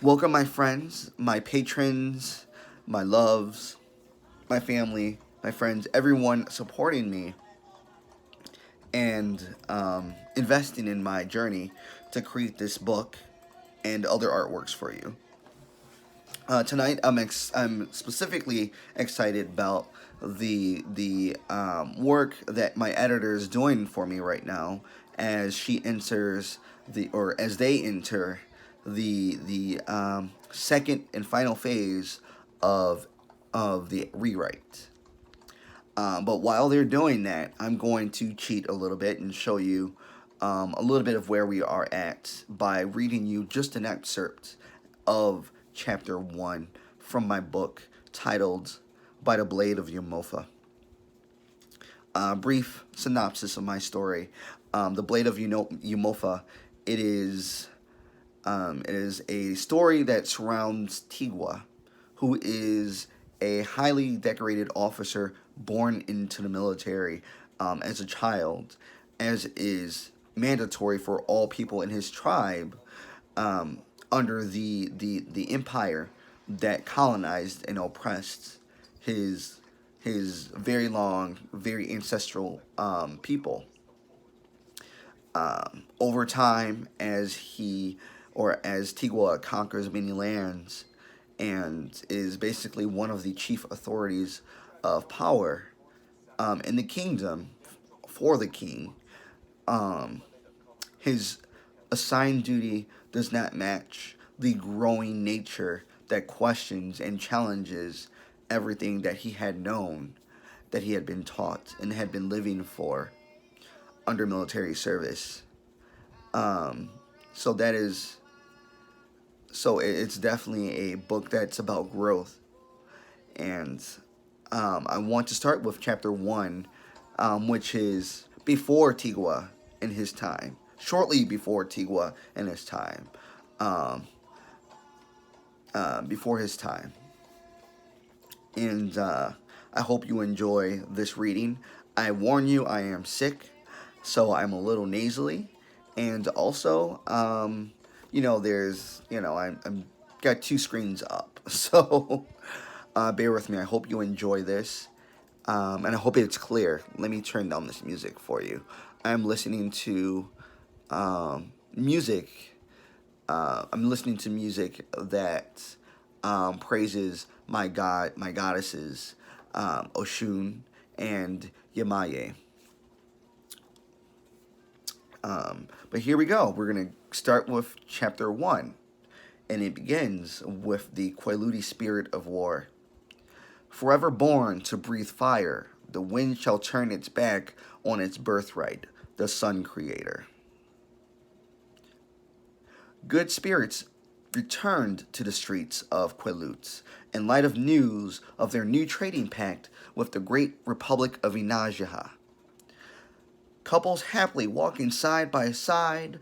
Welcome, my friends, my patrons, my loves, my family, my friends, everyone supporting me and investing in my journey to create this book and other artworks for you. Tonight, I'm specifically excited about the work that my editor is doing for me right now, as she enters as they enter the second and final phase of the rewrite. But while they're doing that, I'm going to cheat a little bit and show you a little bit of where we are at by reading you just an excerpt of chapter 1 from my book titled By the Blade of Yomofa. Brief synopsis of my story. The Blade of Yomofa. It is a story that surrounds Tigwa, who is a highly decorated officer born into the military as a child, as is mandatory for all people in his tribe under the empire that colonized and oppressed his very long, very ancestral people. Over time, as Tigwa conquers many lands and is basically one of the chief authorities of power in the kingdom for the king, um, his assigned duty does not match the growing nature that questions and challenges everything that he had known, that he had been taught, and had been living for under military service. Um, so that is it's definitely a book that's about growth, and I want to start with chapter 1, which is before Tigwa in his time, shortly before Tigwa in his time, um, before his time, and I hope you enjoy this reading. I warn you, I am sick, so I'm a little nasally, and also, I'm got two screens up, so bear with me. I hope you enjoy this, and I hope it's clear. Let me turn down this music for you. I'm listening to music. I'm listening to music that praises my god, my goddesses, Oshun and Yamaye. But here we go. We're going to start with chapter 1, and it begins with the Queludi spirit of war. Forever born to breathe fire, the wind shall turn its back on its birthright, the sun creator. Good spirits returned to the streets of Queluz in light of news of their new trading pact with the great Republic of Inajaha. Couples happily walking side by side,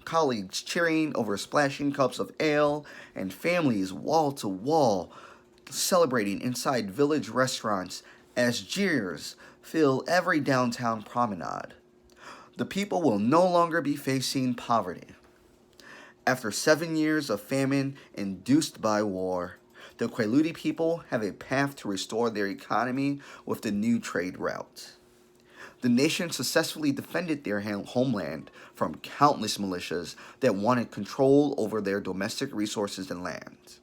colleagues cheering over splashing cups of ale, and families wall to wall celebrating inside village restaurants as jeers fill every downtown promenade. The people will no longer be facing poverty. After 7 years of famine induced by war, the Queludi people have a path to restore their economy with the new trade route. The nation successfully defended their homeland from countless militias that wanted control over their domestic resources and land.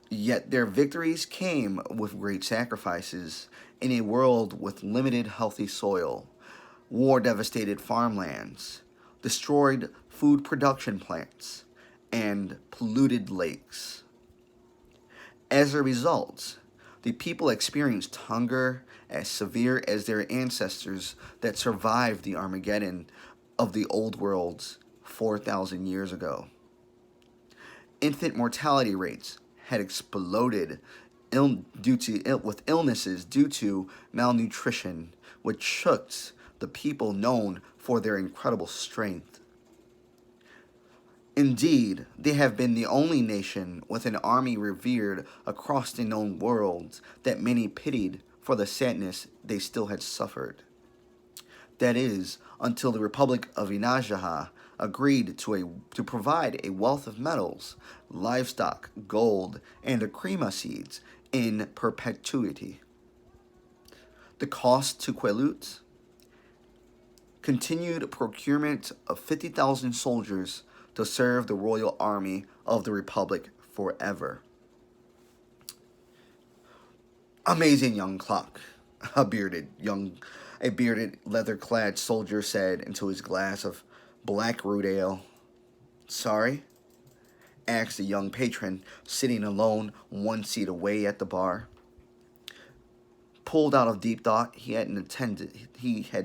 Yet their victories came with great sacrifices in a world with limited healthy soil, war-devastated farmlands, destroyed food production plants, and polluted lakes. As a result, the people experienced hunger as severe as their ancestors that survived the Armageddon of the old worlds 4,000 years ago. Infant mortality rates had exploded with illnesses due to malnutrition, which shook the people known for their incredible strength. Indeed, they have been the only nation with an army revered across the known world that many pitied for the sadness they still had suffered. That is, until the Republic of Inajaha agreed to provide a wealth of metals, livestock, gold, and akrima seeds in perpetuity. The cost to Quelut: continued procurement of 50,000 soldiers to serve the royal army of the Republic forever. Amazing young clock, a bearded, leather-clad soldier said into his glass of black root ale. Sorry? Asked the young patron, sitting alone 1 seat away at the bar. Pulled out of deep thought, he had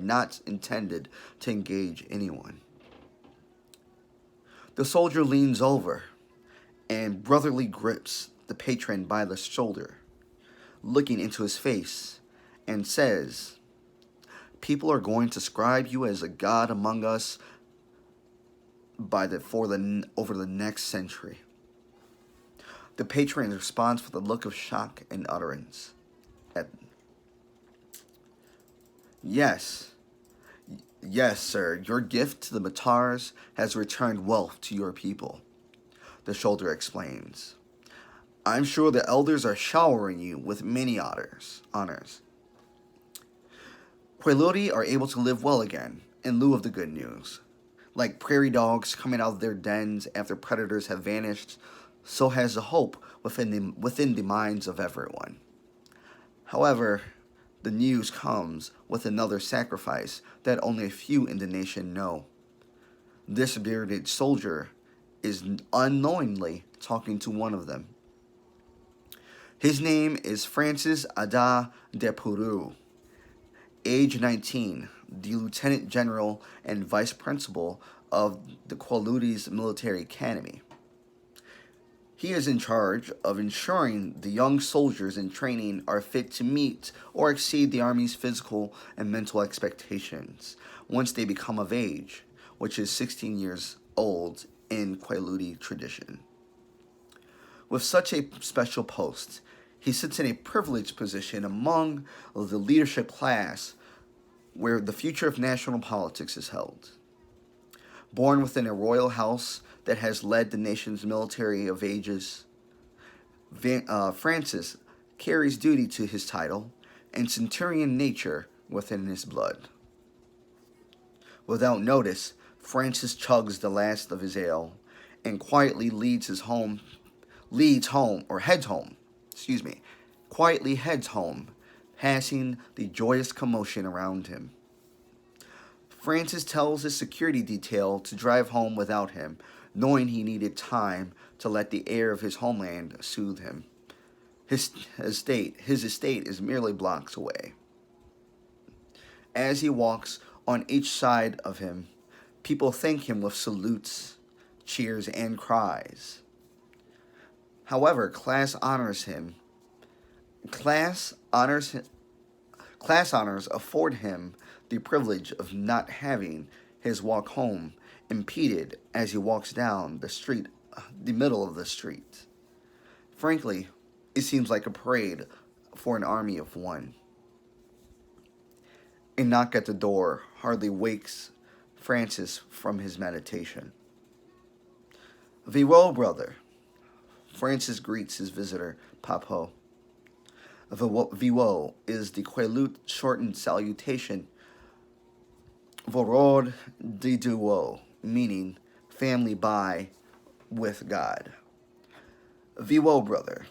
not intended to engage anyone. The soldier leans over and brotherly grips the patron by the shoulder, looking into his face, and says, "People are going to ascribe you as a god among us over the next century." The patron responds with a look of shock and utterance. Yes, yes, sir, your gift to the Matars has returned wealth to your people, the shoulder explains. I'm sure the elders are showering you with many honors. Queloti are able to live well again, in lieu of the good news. Like prairie dogs coming out of their dens after predators have vanished, so has the hope within the minds of everyone. However, the news comes with another sacrifice that only a few in the nation know. This bearded soldier is unknowingly talking to one of them. His name is Francis Ada de Peru, age 19, the lieutenant general and vice principal of the Queluti's military academy. He is in charge of ensuring the young soldiers in training are fit to meet or exceed the Army's physical and mental expectations once they become of age, which is 16 years old in Queluti tradition. With such a special post, he sits in a privileged position among the leadership class where the future of national politics is held. Born within a royal house that has led the nation's military of ages, Francis carries duty to his title and centurion nature within his blood. Without notice, Francis chugs the last of his ale and quietly quietly heads home, passing the joyous commotion around him. Francis tells his security detail to drive home without him, knowing he needed time to let the air of his homeland soothe him. His estate is merely blocks away. As he walks on each side of him, people thank him with salutes, cheers, and cries. However, class honors afford him the privilege of not having his walk home impeded as he walks down the middle of the street. Frankly, it seems like a parade for an army of one. A knock at the door hardly wakes Francis from his meditation. "Vivo, brother," Francis greets his visitor, Papo. Vivo is the Quelut shortened salutation Vorod de Duo, meaning family by with God. "Vivo, brother,"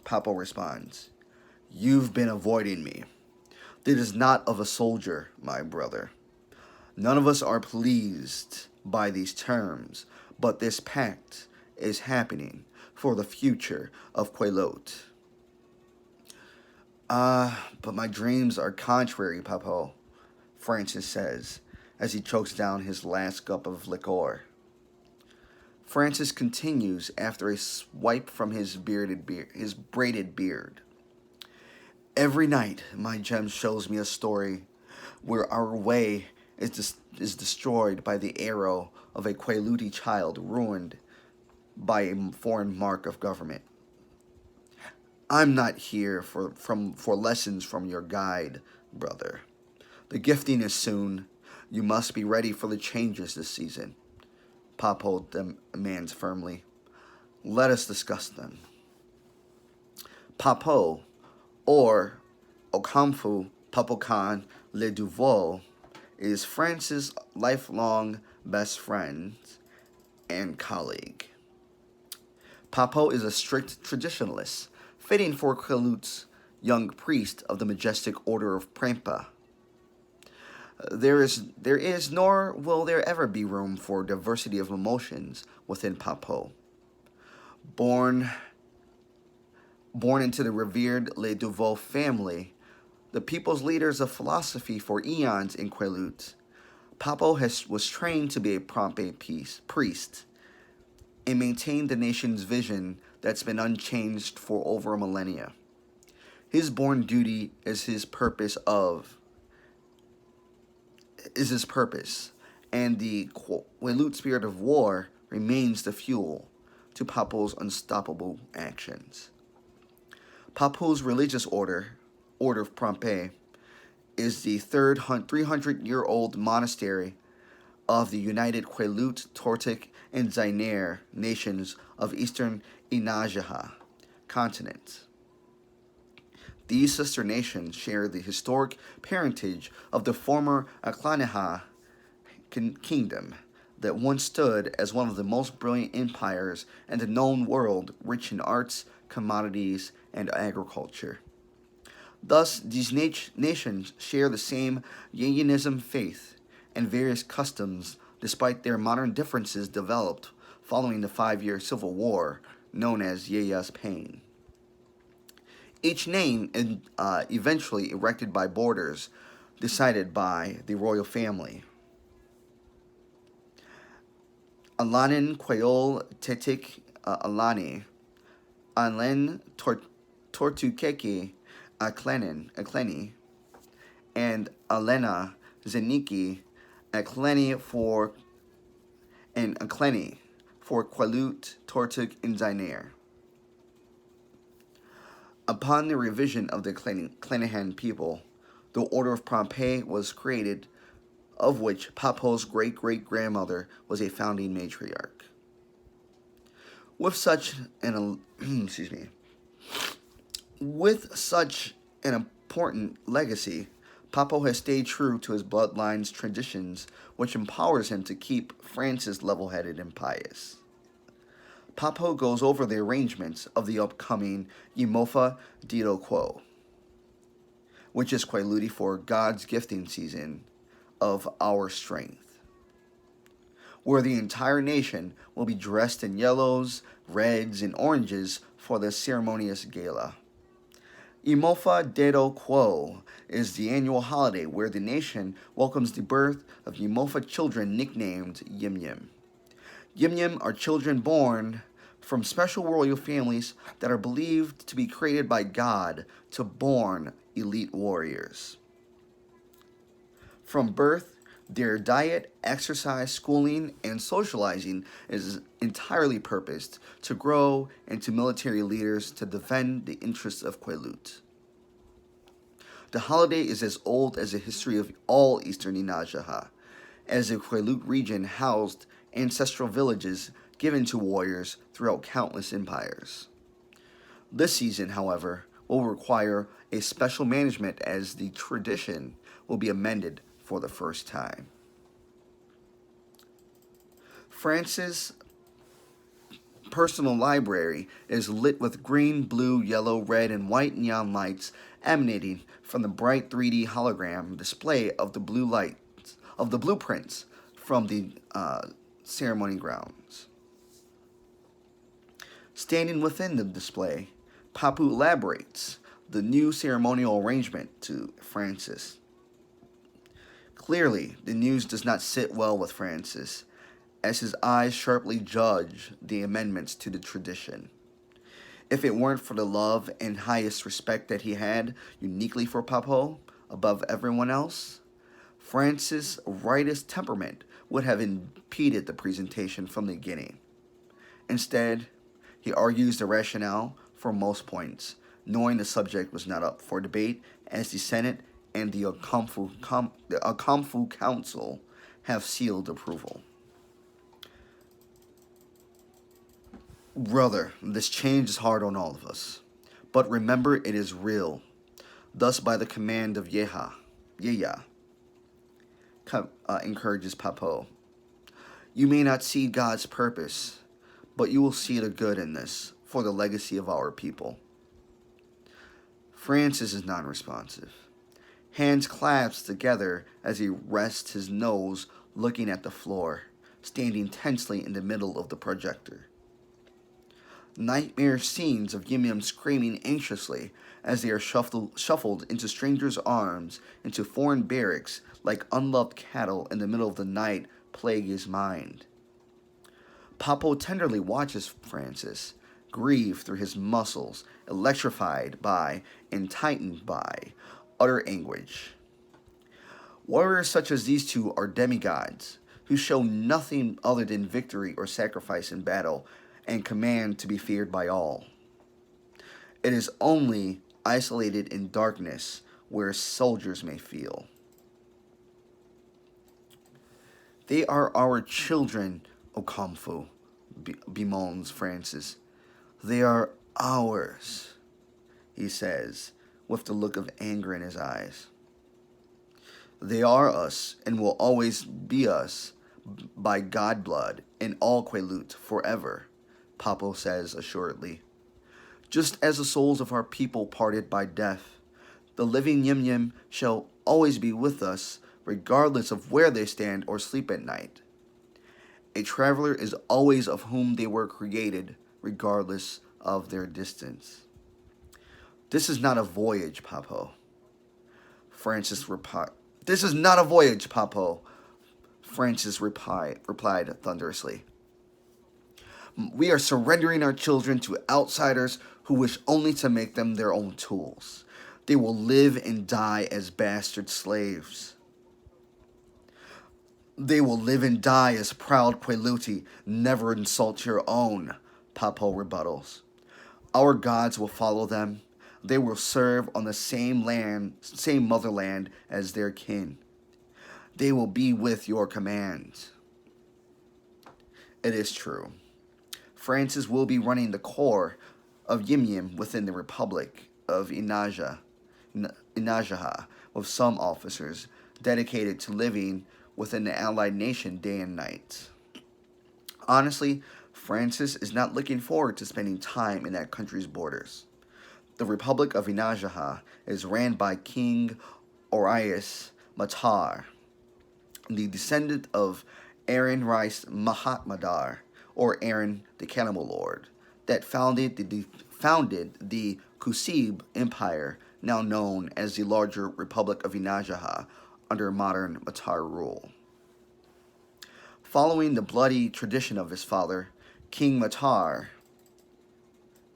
Papo responds. "You've been avoiding me. It is not of a soldier, my brother. None of us are pleased by these terms, but this pact is happening for the future of Quelut." But my dreams are contrary, Papo," Francis says, as he chokes down his last cup of liquor. Francis continues after a swipe from his braided beard. "Every night, my gem shows me a story where our way is destroyed by the arrow of a Queluti child ruined by a foreign mark of government. I'm not here for lessons from your guide, brother. The gifting is soon. You must be ready for the changes this season. Papo demands firmly. Let us discuss them. Papo, or Okamfu Papokan Le Duveau, is France's lifelong best friend and colleague. Papo is a strict traditionalist, fitting for Quilut's young priest of the majestic order of Prempa. There is, nor will there ever be room for diversity of emotions within Papo. Born, born into the revered Le Duveau family, the people's leaders of philosophy for eons in Quelut, Papo was trained to be a Prompe priest and maintained the nation's vision that's been unchanged for over a millennia. His born duty is his purpose, and the Quelut spirit of war remains the fuel to Papo's unstoppable actions. Papo's religious Order of Prompe, is the third 300-year-old monastery of the United Quelut, Tortic, and Zaire nations of eastern Inajaha continent. These sister nations share the historic parentage of the former Aklanaha kingdom that once stood as one of the most brilliant empires in the known world, rich in arts, commodities, and agriculture. Thus, these nations share the same Yayanism faith and various customs, despite their modern differences developed following the 5-year civil war known as Yaya's Pain. Each name eventually erected by borders decided by the royal family. Alanin Quayol Tetik Alani, Alen Tortukeki Akleni, and Alena Zeniki Akleni for Quelut, Tortuk, and Zaire. Upon the revision of the Clanahan people, the Order of Prompe was created, of which Papo's great-great-grandmother was a founding matriarch. With such an important legacy, Papo has stayed true to his bloodline's traditions, which empowers him to keep Francis level-headed and pious. Papo goes over the arrangements of the upcoming Ymofa Dito Quo, which is Queluti for God's gifting season of our strength, where the entire nation will be dressed in yellows, reds, and oranges for the ceremonious gala. Ymofa Dito Quo is the annual holiday where the nation welcomes the birth of Ymofa children nicknamed Yim Yim. Yim Yim are children born from special royal families that are believed to be created by God to born elite warriors. From birth, their diet, exercise, schooling, and socializing is entirely purposed to grow into military leaders to defend the interests of Quelut. The holiday is as old as the history of all eastern Inajaha, as the Quelut region housed ancestral villages given to warriors throughout countless empires. This season, however, will require a special management as the tradition will be amended for the first time. France's personal library is lit with green, blue, yellow, red, and white neon lights emanating from the bright 3D hologram display of the blueprints from the ceremony grounds. Standing within the display, Papu elaborates the new ceremonial arrangement to Francis. Clearly, the news does not sit well with Francis, as his eyes sharply judge the amendments to the tradition. If it weren't for the love and highest respect that he had uniquely for Papo above everyone else, Francis' righteous temperament would have impeded the presentation from the beginning. Instead, he argues the rationale for most points, knowing the subject was not up for debate, as the Senate and the Akamfu Council have sealed approval. Brother, this change is hard on all of us. But remember, it is real. Thus, by the command of Yeha, encourages Papo. You may not see God's purpose, but you will see the good in this for the legacy of our people. Francis is non responsive. Hands clasped together as he rests his nose looking at the floor, standing tensely in the middle of the projector. Nightmare scenes of Yim Yim screaming anxiously as they are shuffled into strangers' arms, into foreign barracks like unloved cattle in the middle of the night plague his mind. Papo tenderly watches Francis, grieved through his muscles, electrified by and tightened by utter anguish. Warriors such as these two are demigods, who show nothing other than victory or sacrifice in battle, and command to be feared by all. It is only isolated in darkness where soldiers may feel. They are our children, Okamfu, bemoans Francis. They are ours, he says, with the look of anger in his eyes. They are us and will always be us by God blood in all Quaalude forever, Papo says assuredly. Just as the souls of our people parted by death, the living Yim Yim shall always be with us, regardless of where they stand or sleep at night. A traveler is always of whom they were created, regardless of their distance. This is not a voyage, Papo. Francis replied. This is not a voyage, Papo. Francis replied thunderously. We are surrendering our children to outsiders who wish only to make them their own tools. They will live and die as bastard slaves. They will live and die as proud Quaalude. Never insult your own, Papo rebuttals. Our gods will follow them. They will serve on the same motherland as their kin. They will be with your commands. It is true. Francis will be running the core of Yim Yim within the Republic of Inajaha, with some officers dedicated to living within the allied nation day and night. Honestly, Francis is not looking forward to spending time in that country's borders. The Republic of Inajaha is ran by King Orias Matar, the descendant of Aaron Rice Mahatmadar, or Aaron the Cannibal Lord, that founded the Kusib Empire, now known as the larger Republic of Inajaha, under modern Matar rule. Following the bloody tradition of his father, King Matar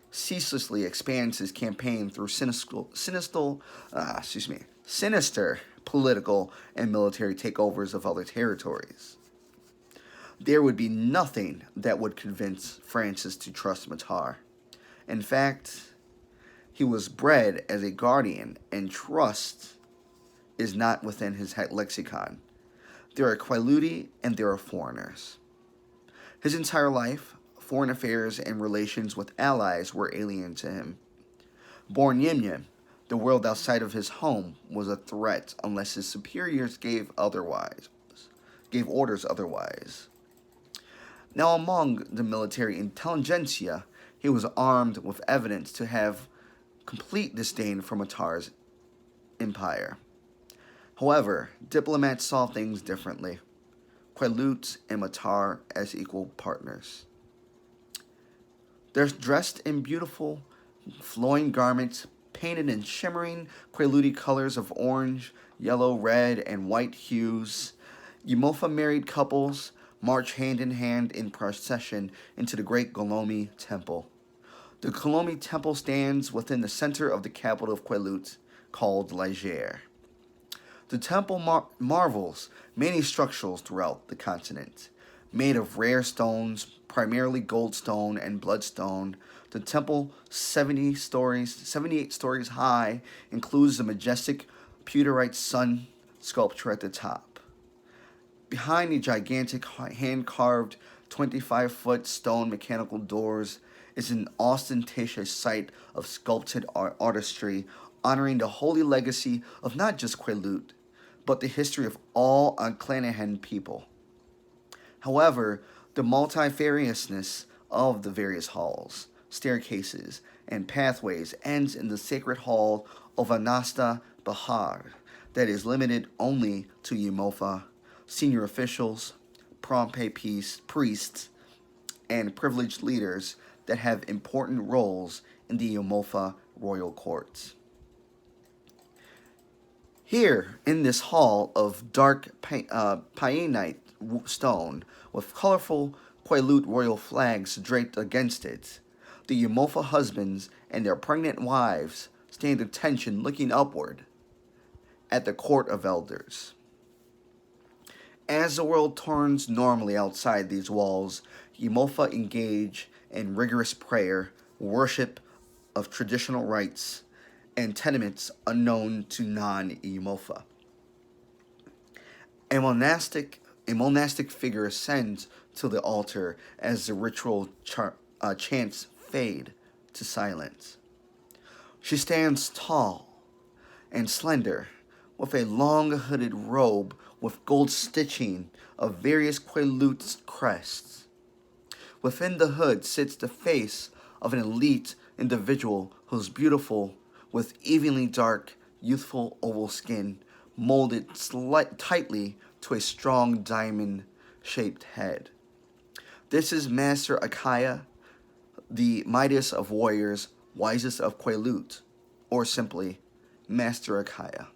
ceaselessly expands his campaign through sinister political and military takeovers of other territories. There would be nothing that would convince Francis to trust Matar. In fact, he was bred as a guardian, and trust is not within his lexicon. There are Quaalude and there are foreigners. His entire life, foreign affairs and relations with allies were alien to him. Born Yim Yim, the world outside of his home was a threat unless his superiors gave orders otherwise. Now among the military intelligentsia, he was armed with evidence to have complete disdain for Matar's empire. However, diplomats saw things differently. Quaaludes and Matar as equal partners. They're dressed in beautiful, flowing garments painted in shimmering Quaalude colors of orange, yellow, red, and white hues. Yumofa married couples march hand in hand in procession into the great Golomi Temple. The Golomi Temple stands within the center of the capital of Quaalude, called Liger. The temple marvels many structures throughout the continent. Made of rare stones, primarily goldstone and bloodstone, the temple, 78 stories high, includes the majestic Pewterite sun sculpture at the top. Behind the gigantic hand-carved 25-foot stone mechanical doors is an ostentatious site of sculpted artistry honoring the holy legacy of not just Quileute, but the history of all Clanahan people. However, the multifariousness of the various halls, staircases, and pathways ends in the sacred hall of Anasta Bahar that is limited only to Yumofa, senior officials, Prompe priests, and privileged leaders that have important roles in the Yumofa royal courts. Here, in this hall of dark painite stone, with colorful Quileute royal flags draped against it, the Yumofa husbands and their pregnant wives stand attention looking upward at the court of elders. As the world turns normally outside these walls, Yumofa engage in rigorous prayer, worship of traditional rites, and tenements unknown to non-Yumofa. A monastic figure ascends to the altar as the ritual chants fade to silence. She stands tall and slender, with a long hooded robe with gold stitching of various Quileute crests. Within the hood sits the face of an elite individual who's beautiful, with evenly dark, youthful oval skin, molded tightly to a strong diamond-shaped head. This is Master Akaya, the mightiest of warriors, wisest of Quileute, or simply Master Akaya.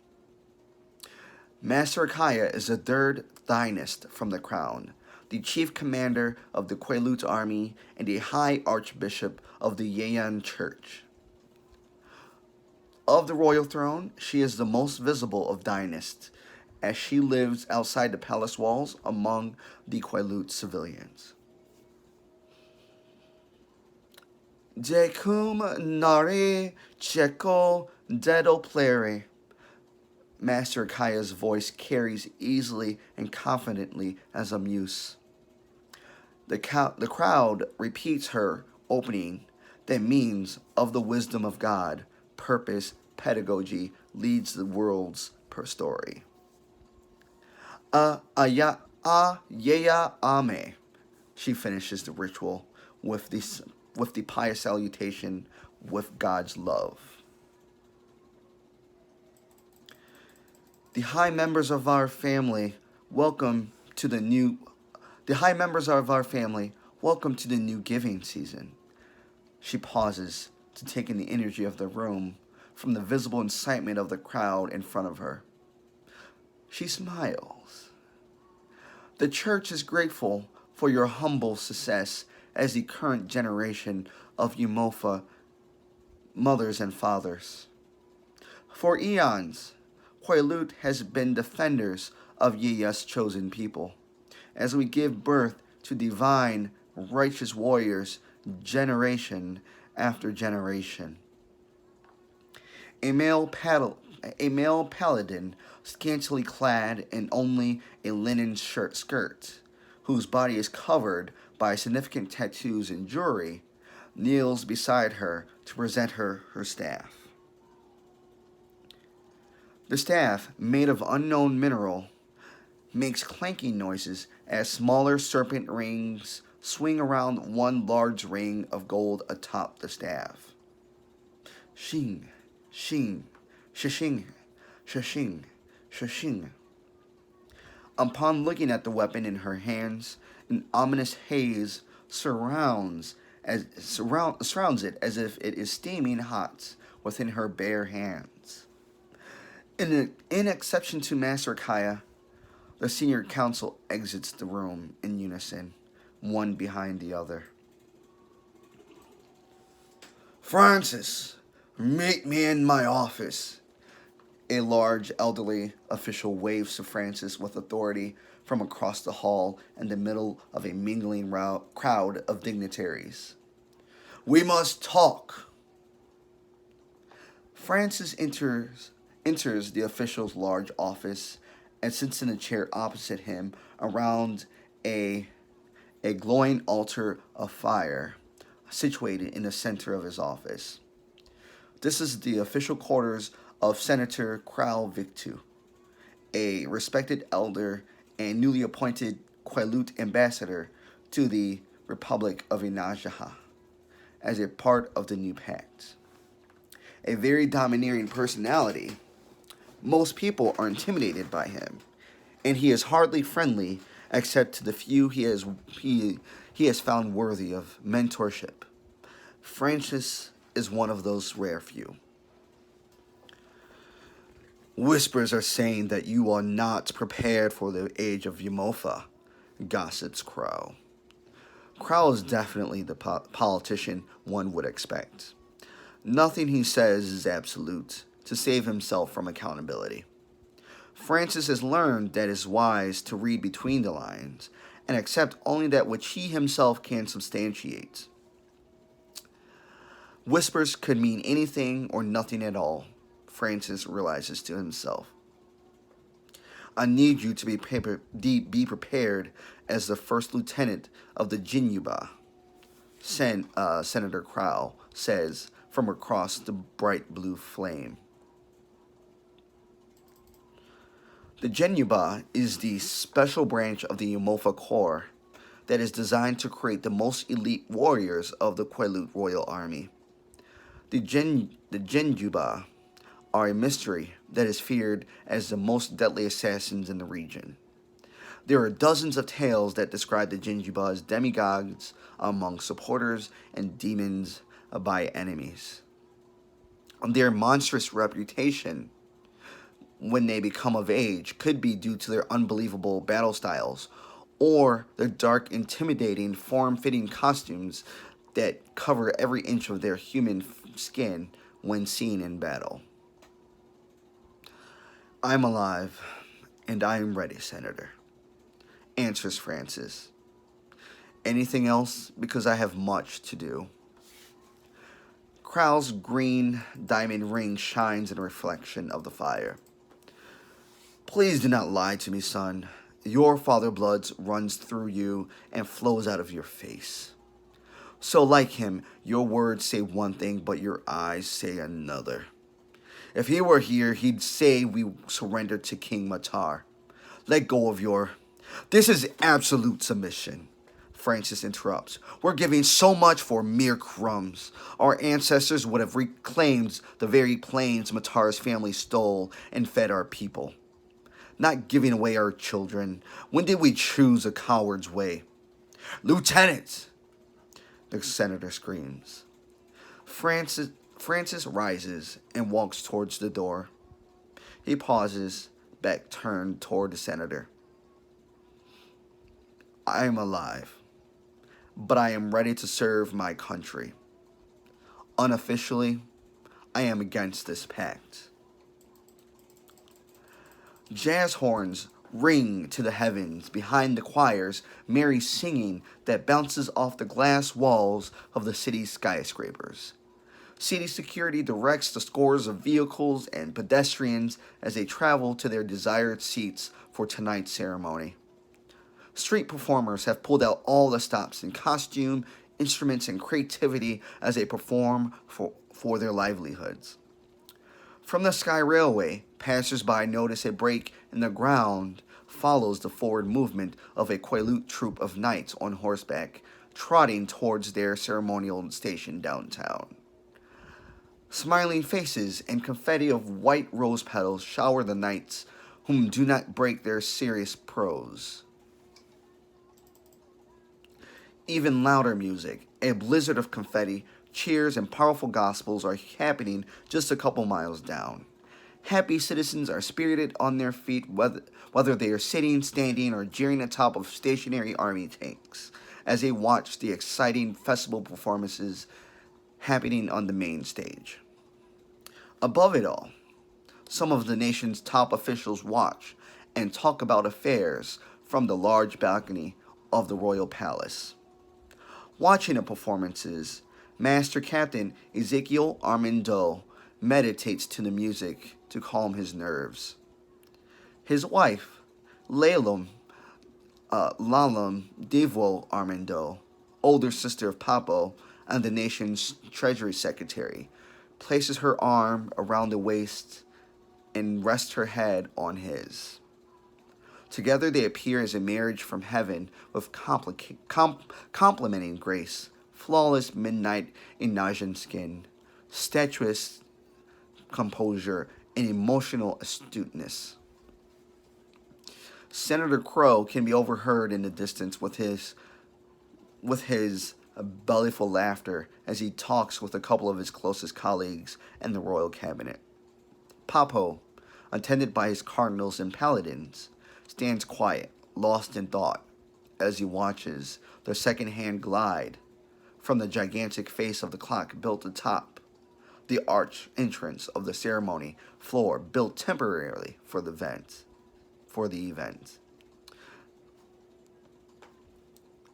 Master Akaya is the third dynast from the crown, the chief commander of the Quileute army, and a high archbishop of the Yeyan Church. Of the royal throne, she is the most visible of dynasts, as she lives outside the palace walls among the Quileute civilians. Decum nare checo dedo plere. Master Kaya's voice carries easily and confidently as a muse. The crowd repeats her opening that means of the wisdom of God, purpose, pedagogy leads the world's per story. Yeya ame. She finishes the ritual with the pious salutation with God's love. The high members of our family, welcome to the new giving season. She pauses to take in the energy of the room from the visible incitement of the crowd in front of her. She smiles. The church is grateful for your humble success as the current generation of Yumofa mothers and fathers. For eons, Quileute has been defenders of Yeya's chosen people, as we give birth to divine, righteous warriors generation after generation. A male paladin, scantily clad in only a linen skirt, whose body is covered by significant tattoos and jewelry, kneels beside her to present her staff. The staff, made of unknown mineral, makes clanking noises as smaller serpent rings swing around one large ring of gold atop the staff. Shing, shing, shishing, shishing, shishing. Upon looking at the weapon in her hands, an ominous haze surrounds it as if it is steaming hot within her bare hands. In exception to Master Kaya, the senior council exits the room in unison, one behind the other. Francis, meet me in my office. A large, elderly official waves to Francis with authority from across the hall in the middle of a mingling crowd of dignitaries. We must talk. Francis enters the official's large office and sits in a chair opposite him around a a glowing altar of fire situated in the center of his office. This is the official quarters of Senator Kral Victu, a respected elder and newly appointed Quileute ambassador to the Republic of Inajaha as a part of the new pact. A very domineering personality, most people are intimidated by him, and he is hardly friendly except to the few he has found worthy of mentorship. Francis is one of those rare few. Whispers are saying that you are not prepared for the age of Yamofa, gossips Crow. Crow is definitely the politician one would expect. Nothing he says is absolute to save himself from accountability. Francis has learned that it is wise to read between the lines and accept only that which he himself can substantiate. Whispers could mean anything or nothing at all, Francis realizes to himself. I need you to be prepared as the first lieutenant of the Jinyuba, Senator Crow says from across the bright blue flame. The Genuba is the special branch of the Yamofa Corps that is designed to create the most elite warriors of the Quileute Royal Army. The Genjuba are a mystery that is feared as the most deadly assassins in the region. There are dozens of tales that describe the Genjuba as demigods among supporters and demons by enemies. Their monstrous reputation when they become of age could be due to their unbelievable battle styles or their dark, intimidating, form-fitting costumes that cover every inch of their human skin when seen in battle. I'm alive, and I am ready, Senator, answers Francis. Anything else? Because I have much to do. Kral's green diamond ring shines in a reflection of the fire. Please do not lie to me, son. Your father blood runs through you and flows out of your face. So like him, your words say one thing, but your eyes say another. If he were here, he'd say we surrendered to King Matar. Let go of your... This is absolute submission, Francis interrupts. We're giving so much for mere crumbs. Our ancestors would have reclaimed the very plains Matar's family stole and fed our people. Not giving away our children. When did we choose a coward's way? Lieutenant! The senator screams. Francis rises and walks towards the door. He pauses, back turned toward the senator. I am alive, but I am ready to serve my country. Unofficially, I am against this pact. Jazz horns ring to the heavens behind the choirs, merry singing that bounces off the glass walls of the city's skyscrapers. City security directs the scores of vehicles and pedestrians as they travel to their desired seats for tonight's ceremony. Street performers have pulled out all the stops in costume, instruments, and creativity as they perform for their livelihoods. From the Sky Railway, passers-by notice a break in the ground follows the forward movement of a Quileute troop of knights on horseback, trotting towards their ceremonial station downtown. Smiling faces and confetti of white rose petals shower the knights, whom do not break their serious prose. Even louder music, a blizzard of confetti, cheers, and powerful gospels are happening just a couple miles down. Happy citizens are spirited on their feet, whether they are sitting, standing, or jeering atop of stationary army tanks, as they watch the exciting festival performances happening on the main stage. Above it all, some of the nation's top officials watch and talk about affairs from the large balcony of the royal palace. Watching the performances, Master Captain Ezekiel Armando meditates to the music to calm his nerves. His wife, Layla Lalam Devo Armando, older sister of Papo and the nation's Treasury Secretary, places her arm around the waist and rests her head on his. Together they appear as a marriage from heaven with complementing grace, flawless midnight in Najin skin, statuesque composure, and emotional astuteness. Senator Crow can be overheard in the distance with his bellyful laughter as he talks with a couple of his closest colleagues in the royal cabinet. Papo, attended by his cardinals and paladins, stands quiet, lost in thought, as he watches the second hand glide from the gigantic face of the clock built atop the arch entrance of the ceremony floor built temporarily for the event.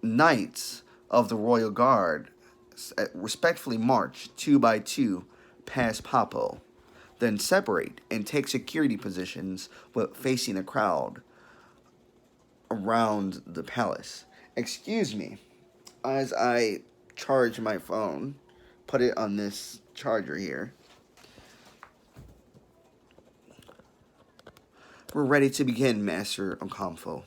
Knights of the royal guard respectfully march two by two past Papo, then separate and take security positions facing a crowd around the palace. Excuse me, as I charge my phone, put it on this charger here. We're ready to begin, Master Okamfo.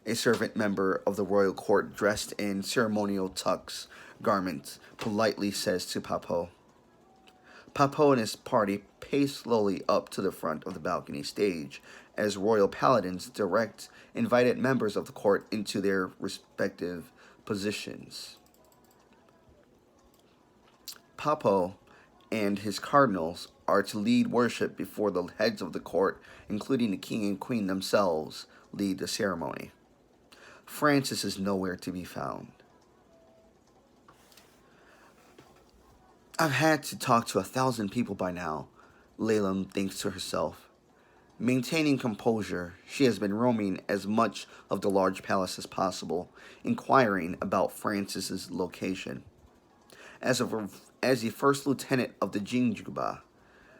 A servant member of the royal court dressed in ceremonial tux garments politely says to Papo. Papo and his party pace slowly up to the front of the balcony stage as royal paladins direct invited members of the court into their respective positions. Papo and his cardinals are to lead worship before the heads of the court, including the king and queen themselves, lead the ceremony. Francis is nowhere to be found. I've had to talk to 1,000 people by now, Laylam thinks to herself. Maintaining composure, she has been roaming as much of the large palace as possible, inquiring about Francis's location. As the first lieutenant of the Jinjuba,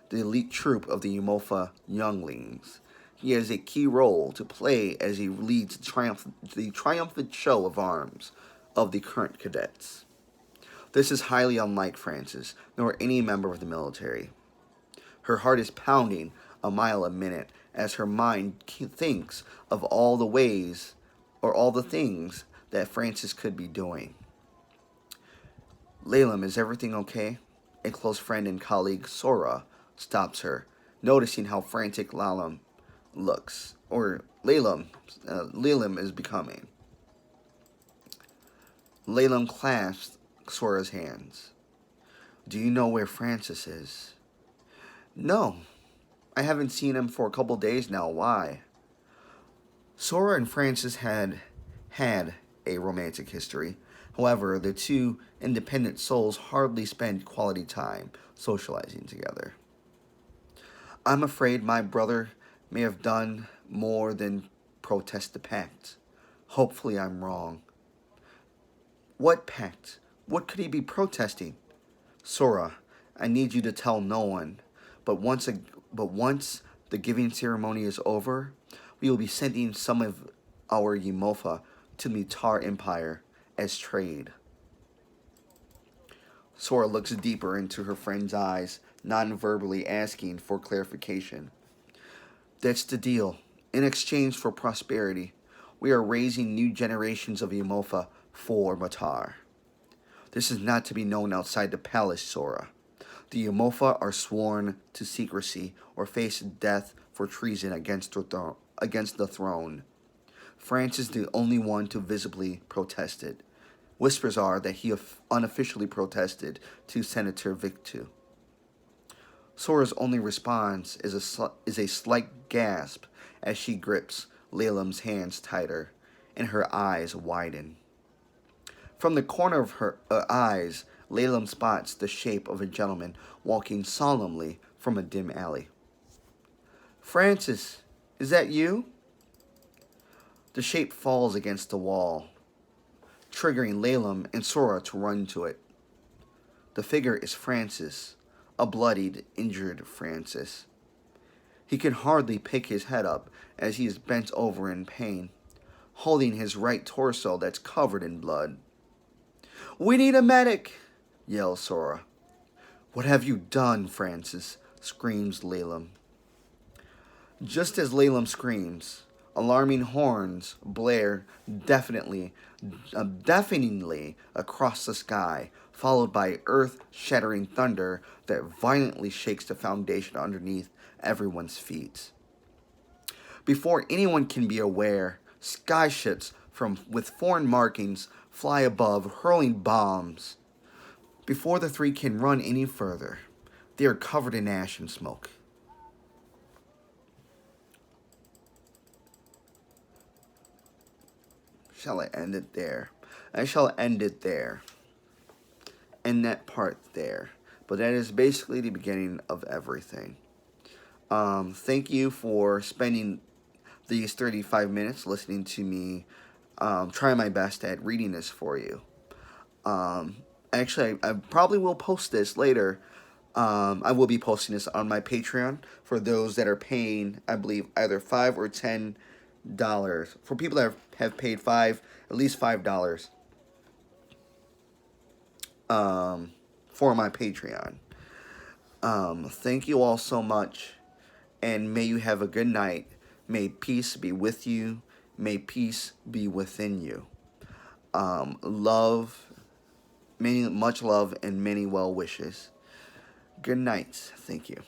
the elite troop of the Umofa younglings, he has a key role to play as he leads the triumphant show of arms of the current cadets. This is highly unlike Francis, nor any member of the military. Her heart is pounding a mile a minute as her mind thinks of all the ways or all the things that Francis could be doing. Laylam, is everything okay? A close friend and colleague, Sora, stops her, noticing how frantic Laylam looks, or Laylam is becoming. Laylam clasps Sora's hands. Do you know where Francis is? No, I haven't seen him for a couple days now. Why? Sora and Francis had a romantic history. However, the two independent souls hardly spend quality time socializing together. I'm afraid my brother may have done more than protest the pact. Hopefully I'm wrong. What pact? What could he be protesting? Sora, I need you to tell no one. But once the giving ceremony is over, we will be sending some of our Yumofa to the Mitar Empire as trade. Sora looks deeper into her friend's eyes, non-verbally asking for clarification. That's the deal. In exchange for prosperity, we are raising new generations of Yumofa for Matar. This is not to be known outside the palace, Sora. The Yumofa are sworn to secrecy or face death for treason against the throne. France is the only one to visibly protest it. Whispers are that he unofficially protested to Senator Victu. Sora's only response is a slight gasp as she grips Laylam's hands tighter, and her eyes widen. From the corner of her eyes, Laylam spots the shape of a gentleman walking solemnly from a dim alley. Francis, is that you? The shape falls against the wall, triggering Laylam and Sora to run to it. The figure is Francis, a bloodied, injured Francis. He can hardly pick his head up as he is bent over in pain, holding his right torso that's covered in blood. "We need a medic!" yells Sora. "What have you done, Francis?" screams Laylam. Just as Laylam screams, alarming horns blare deafeningly across the sky, followed by earth-shattering thunder that violently shakes the foundation underneath everyone's feet. Before anyone can be aware, skyships with foreign markings fly above, hurling bombs. Before the three can run any further, they are covered in ash and smoke. Shall I end it there? I shall end it there. End that part there. But that is basically the beginning of everything. Thank you for spending these 35 minutes listening to me try my best at reading this for you. Actually, I probably will post this later. I will be posting this on my Patreon for those that are paying, I believe, either $5 or $10. For people that have paid at least $5 for my Patreon. Thank you all so much, and may you have a good night. May peace be with you. May peace be within you. Much love, and many well wishes. Good night. Thank you.